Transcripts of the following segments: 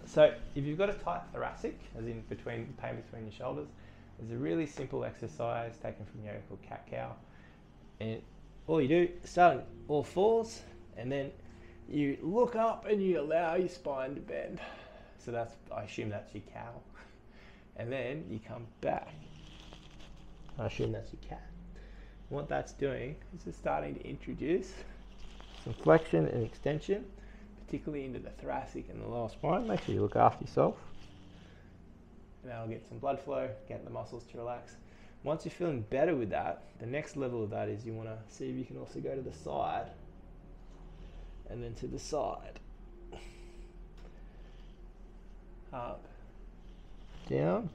So if you've got a tight thoracic, as in pain between your shoulders, there's a really simple exercise taken from yoga called cat-cow. And all you do, start on all fours, and then you look up and you allow your spine to bend. So that's, I assume that's your cow. And then you come back. I assume that's your cat. And what that's doing is it's starting to introduce some flexion and extension, particularly into the thoracic and the lower spine. Make sure you look after yourself. And that'll get some blood flow, get the muscles to relax. Once you're feeling better with that, the next level of that is you want to see if you can also go to the side and then to the side. Up, down,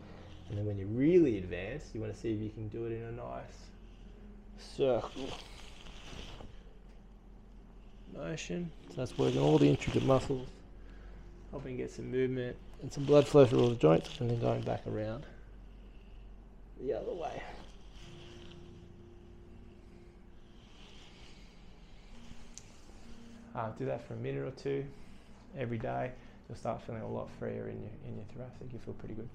and then when you're really advanced, you want to see if you can do it in a nice circle motion. So that's working all the intricate muscles, helping get some movement and some blood flow through all the joints, and then going back around the other way. Do that for a minute or two every day. You'll start feeling a lot freer in your thoracic. You feel pretty good.